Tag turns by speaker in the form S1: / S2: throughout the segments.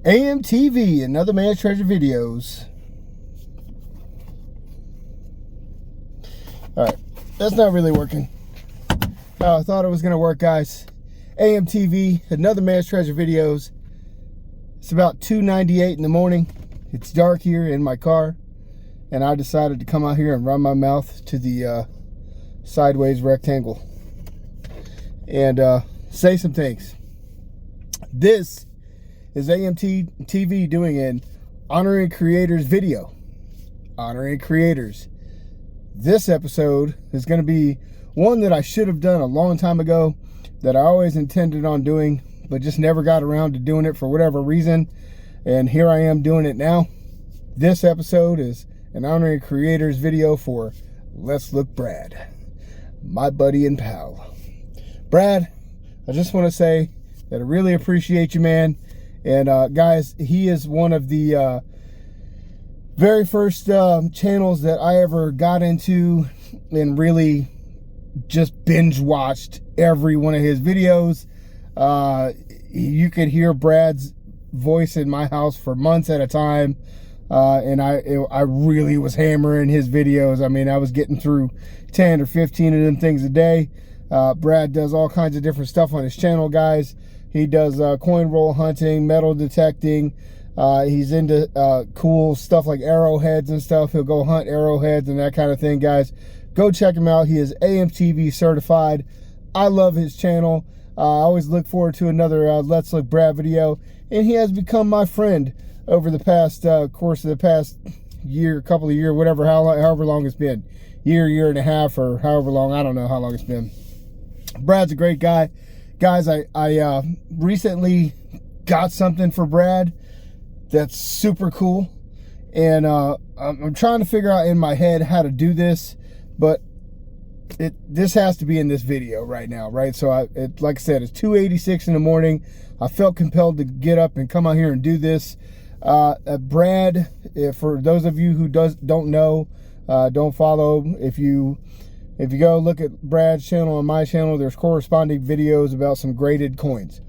S1: A.M.T.V, Another Man's Treasure videos. Alright, that's not really working. I thought it was going to work, guys. A.M.T.V, Another Man's Treasure videos. It's about 2:98 in the morning. It's dark here in my car. And I decided to come out here and run my mouth to the sideways rectangle. And say some things. This is A.M.T.V doing an honoring creators video. Honoring creators. This episode is going to be one that I should have done a long time ago, that I always intended on doing, but just never got around to doing it for whatever reason. And here I am doing it now. This episode is an honoring creators video for Let's Look Brad, my buddy and pal. Brad, I just want to say that I really appreciate you, man. And guys, he is one of the very first channels that I ever got into and really just binge watched every one of his videos. You could hear Brad's voice in my house for months at a time. And I really was hammering his videos. I mean, I was getting through 10 or 15 of them things a day. Brad does all kinds of different stuff on his channel, guys. He does coin roll hunting, metal detecting. He's into cool stuff like arrowheads and stuff. He'll go hunt arrowheads and that kind of thing, guys. Go check him out. He is A.M.T.V certified. I love his channel. I always look forward to another Let's Look Brad video. And he has become my friend over the past course of the past year, couple of years, whatever, however long it's been. Year and a half, or however long. I don't know how long it's been. Brad's a great guy. Guys, I recently got something for Brad that's super cool. And I'm trying to figure out in my head how to do this. But this has to be in this video right now, right? So, like I said, it's 2:86 in the morning. I felt compelled to get up and come out here and do this. Brad, for those of you who don't know, don't follow, if you go look at Brad's channel and my channel, there's corresponding videos about some graded coins.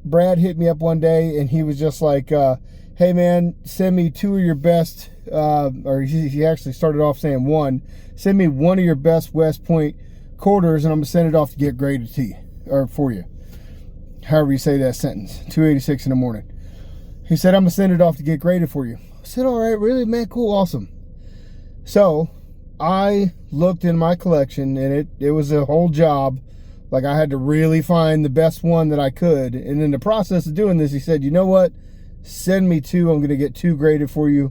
S1: Brad hit me up one day and he was just like, hey man, send me two of your best, or he actually started off saying one. Send me one of your best West Point quarters and I'm gonna send it off to get graded to you, or for you. However you say that sentence. 2:86 in the morning. He said, I'm gonna send it off to get graded for you. I said, all right, really, man, cool, awesome. So I looked in my collection and it was a whole job. Like, I had to really find the best one that I could. And in the process of doing this, he said, you know what? Send me two. I'm gonna get two graded for you.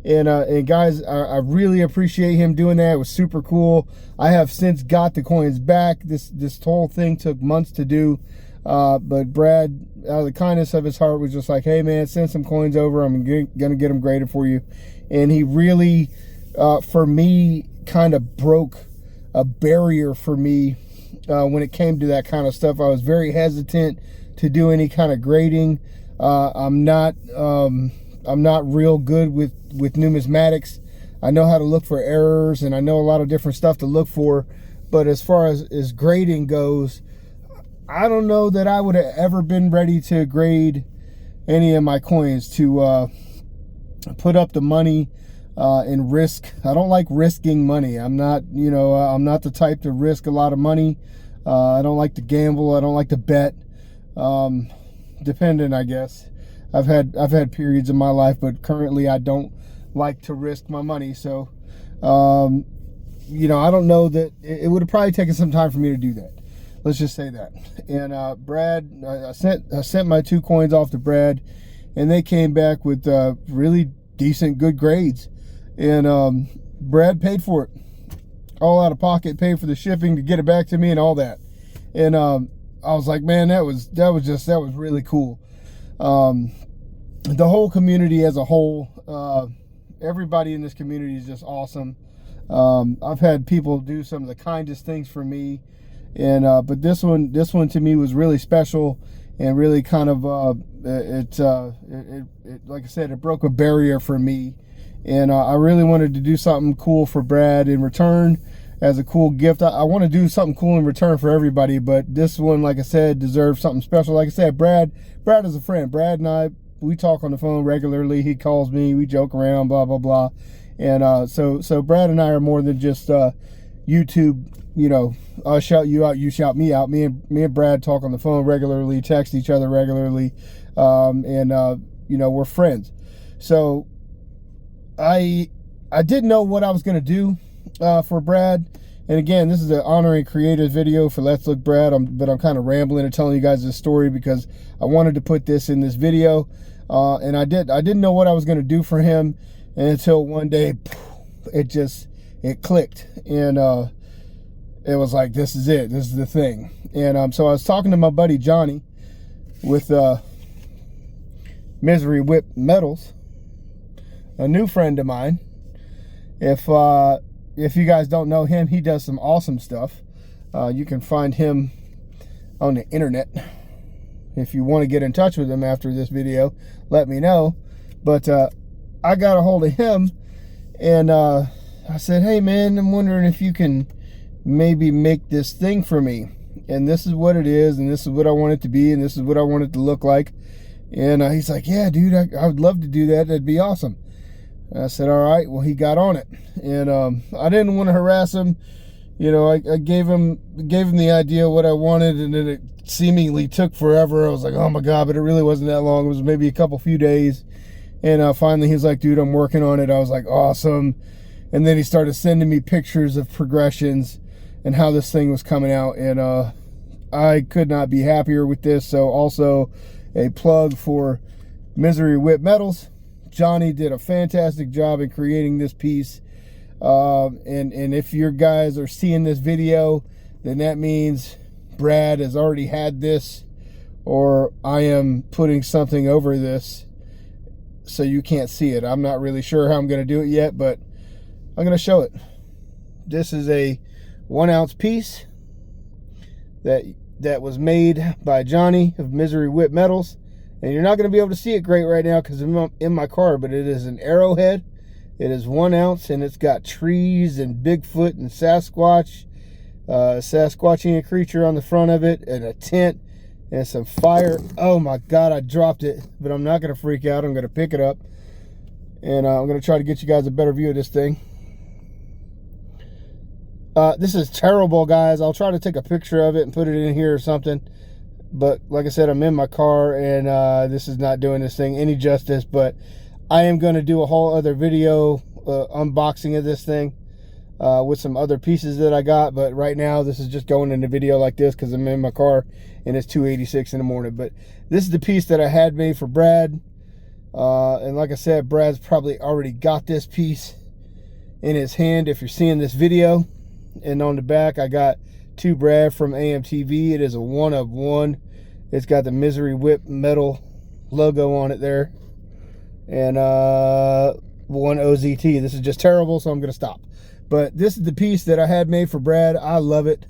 S1: And guys, I really appreciate him doing that. It was super cool. I have since got the coins back. This whole thing took months to do. But Brad, out of the kindness of his heart, was just like, hey man, send some coins over. I'm gonna get them graded for you. And he really, for me, kind of broke a barrier for me when it came to that kind of stuff. I was very hesitant to do any kind of grading. I'm not real good with numismatics. I know how to look for errors and I know a lot of different stuff to look for, but as far as grading goes, I don't know that I would have ever been ready to grade any of my coins, to put up the money and risk. I don't like risking money. I'm not, I'm not the type to risk a lot of money. I don't like to gamble. I don't like to bet. Dependent, I guess. I've had periods in my life, but currently I don't like to risk my money. So, I don't know that it would have probably taken some time for me to do that. Let's just say that. And Brad, I sent my two coins off to Brad, and they came back with really decent, good grades. And Brad paid for it, all out of pocket, paid for the shipping to get it back to me and all that. And I was like, man, that was really cool. The whole community as a whole, everybody in this community is just awesome. I've had people do some of the kindest things for me. And but this one to me was really special and really kind of it like I said, it broke a barrier for me, and I really wanted to do something cool for Brad in return as a cool gift. I want to do something cool in return for everybody, but this one, like I said, deserves something special. Like I said, Brad is a friend. Brad and I we talk on the phone regularly. He calls me, we joke around, blah blah blah. And so Brad and I are more than just YouTube. You know, I'll shout you out, you shout me out. Me and Brad talk on the phone regularly, text each other regularly, you know, we're friends. So I didn't know what I was gonna do for Brad. And again, this is an honoring creators video for Let's Look Brad. But I'm kind of rambling and telling you guys this story because I wanted to put this in this video. And I didn't know what I was gonna do for him until one day, it clicked, and it was like, this is it, this is the thing. And so I was talking to my buddy Johnny with Misery Whip Metals, a new friend of mine. If you guys don't know him, he does some awesome stuff. You can find him on the internet. If you want to get in touch with him after this video, let me know. But I got a hold of him, and I said, hey man, I'm wondering if you can maybe make this thing for me. And this is what it is, and this is what I want it to be, and this is what I want it to look like. And he's like, yeah, dude, I would love to do that. That'd be awesome. And I said, all right. Well, he got on it. And I didn't want to harass him. You know, I gave him the idea of what I wanted, and then it seemingly took forever. I was like, oh my God, but it really wasn't that long. It was maybe a few days. And finally he's like, dude, I'm working on it. I was like, awesome. And then he started sending me pictures of progressions and how this thing was coming out. And I could not be happier with this. So also a plug for Misery Whip Metals. Johnny did a fantastic job in creating this piece. And if your guys are seeing this video, then that means Brad has already had this, or I am putting something over this so you can't see it. I'm not really sure how I'm going to do it yet, but I'm going to show it. This is a 1 ounce piece that was made by Johnny of Misery Whip Metals. And you're not going to be able to see it great right now because I'm in my car, but it is an arrowhead. It is 1 ounce, and it's got trees and Bigfoot and Sasquatch, Sasquatchian creature on the front of it, and a tent and some fire. Oh my God, I dropped it, but I'm not going to freak out. I'm going to pick it up, and I'm going to try to get you guys a better view of this thing. This is terrible, guys. I'll try to take a picture of it and put it in here or something. But like I said, I'm in my car, and this is not doing this thing any justice. But I am going to do a whole other video unboxing of this thing with some other pieces that I got. But right now, this is just going in a video like this because I'm in my car, and it's 2:86 in the morning. But this is the piece that I had made for Brad. And like I said, Brad's probably already got this piece in his hand if you're seeing this video. And on the back, I got to Brad from A.M.T.V. It is a 1 of 1. It's got the Misery Whip Metal logo on it there. And 1 OZT. This is just terrible, so I'm going to stop. But this is the piece that I had made for Brad. I love it.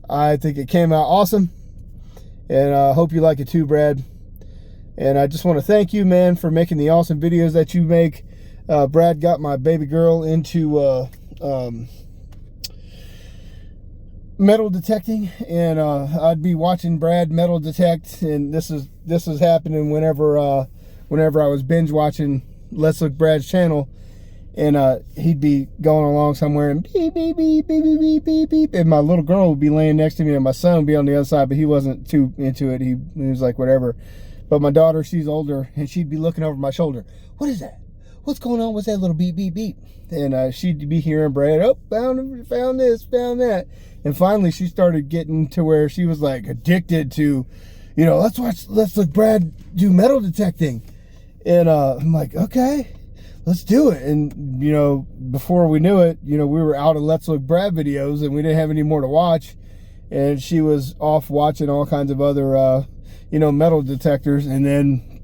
S1: I think it came out awesome. And I hope you like it too, Brad. And I just want to thank you, man, for making the awesome videos that you make. Brad got my baby girl into metal detecting, and I'd be watching Brad metal detect, and this is happening whenever I was binge watching Let's Look Brad's channel, and he'd be going along somewhere and beep beep beep beep beep beep beep beep, and my little girl would be laying next to me, and my son would be on the other side, but he wasn't too into it. He was like, whatever. But my daughter, she's older, and she'd be looking over my shoulder. What is that? What's going on? What's that little beep beep beep? And she'd be hearing Brad, oh, found this, found that. And finally, she started getting to where she was like addicted to, you know, let's look Brad do metal detecting. And I'm like, okay, let's do it. And, you know, before we knew it, you know, we were out of Let's Look Brad videos, and we didn't have any more to watch. And she was off watching all kinds of other, you know, metal detectors. And then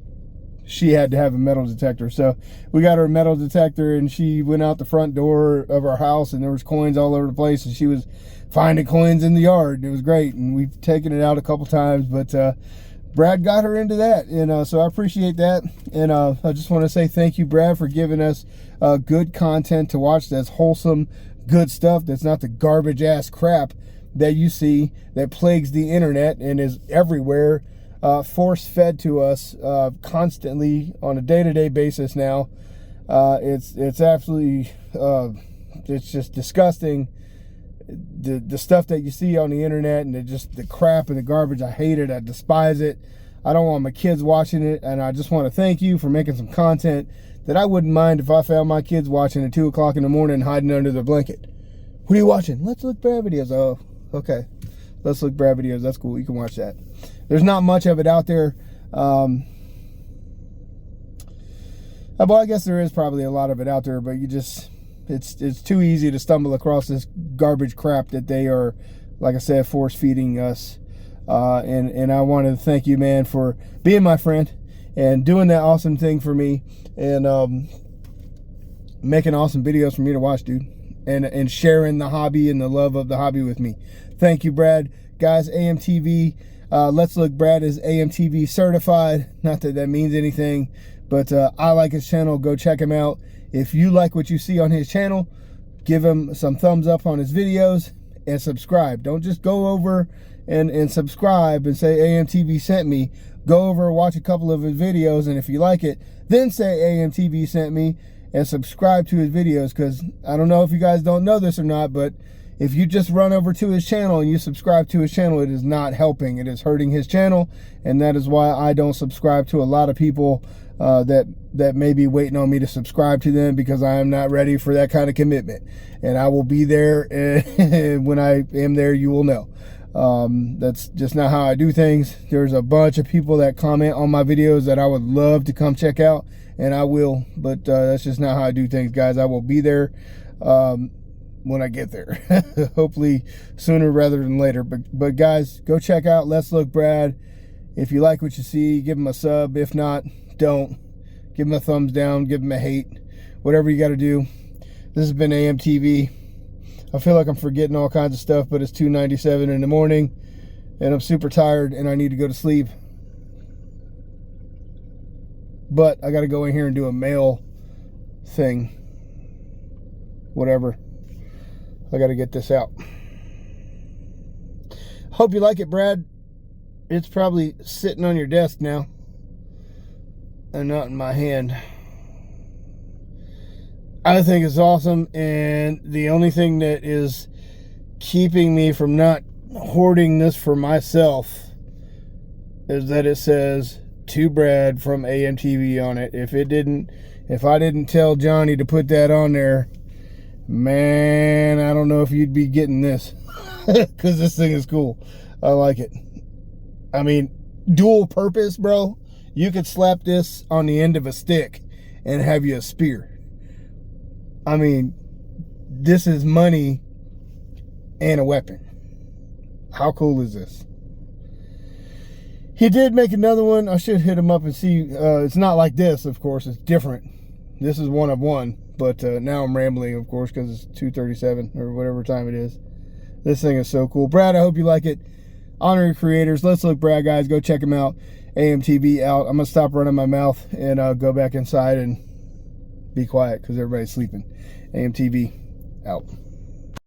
S1: she had to have a metal detector. So we got her a metal detector, and she went out the front door of our house, and there was coins all over the place, and she was finding coins in the yard, and it was great. And we've taken it out a couple times, but Brad got her into that, and so I appreciate that. And I just want to say thank you, Brad, for giving us good content to watch. That's wholesome, good stuff. That's not the garbage ass crap that you see that plagues the internet and is everywhere. force fed to us constantly on a day-to-day basis now. It's absolutely it's just disgusting, the stuff that you see on the internet, and the crap and the garbage. I hate it. I despise it. I don't want my kids watching it, and I just want to thank you for making some content that I wouldn't mind if I found my kids watching at 2 o'clock in the morning hiding under their blanket. What are you watching? Let's Look Brad videos. Oh, okay. Let's Look Brad videos. That's cool. You can watch that. There's not much of it out there. Well, I guess there is probably a lot of it out there, but you just, it's too easy to stumble across this garbage crap that they are, like I said, force feeding us. And I wanted to thank you, man, for being my friend and doing that awesome thing for me, and making awesome videos for me to watch, dude, and sharing the hobby and the love of the hobby with me. Thank you, Brad. Guys, A.M.T.V. Let's Look Brad is A.M.T.V. certified. Not that that means anything, but I like his channel. Go check him out. If you like what you see on his channel, give him some thumbs up on his videos and subscribe. Don't just go over and subscribe and say A.M.T.V. sent me. Go over and watch a couple of his videos, and if you like it, then say A.M.T.V. sent me and subscribe to his videos, because I don't know if you guys don't know this or not, but if you just run over to his channel and you subscribe to his channel, it is not helping. It is hurting his channel, and that is why I don't subscribe to a lot of people that may be waiting on me to subscribe to them, because I am not ready for that kind of commitment. And I will be there, and when I am there, you will know. That's just not how I do things. There's a bunch of people that comment on my videos that I would love to come check out, and I will, but that's just not how I do things, guys. I will be there when I get there. Hopefully sooner rather than later. But guys, go check out Let's Look Brad. If you like what you see, give him a sub. If not, don't. Give him a thumbs down, give him a hate, whatever you got to do. This has been A.M.T.V. I feel like I'm forgetting all kinds of stuff, but it's 2:97 in the morning, and I'm super tired, and I need to go to sleep. But I got to go in here and do a mail thing. Whatever. I got to get this out. Hope you like it, Brad. It's probably sitting on your desk now and not in my hand. I think it's awesome, and the only thing that is keeping me from not hoarding this for myself is that it says to Brad from A.M.T.V. on it. If I didn't tell Johnny to put that on there, man, I don't know if you'd be getting this, because this thing is cool. I like it. I mean, dual purpose, bro. You could slap this on the end of a stick and have you a spear. I mean, this is money and a weapon. How cool is this? He did make another one. I should hit him up and see. It's not like this, of course. It's different. This is one of one. But now I'm rambling, of course, because it's 2:37 or whatever time it is. This thing is so cool. Brad, I hope you like it. Honor your creators. Let's Look Brad, guys. Go check him out. A.M.T.V. out. I'm going to stop running my mouth and go back inside and be quiet because everybody's sleeping. A.M.T.V. out.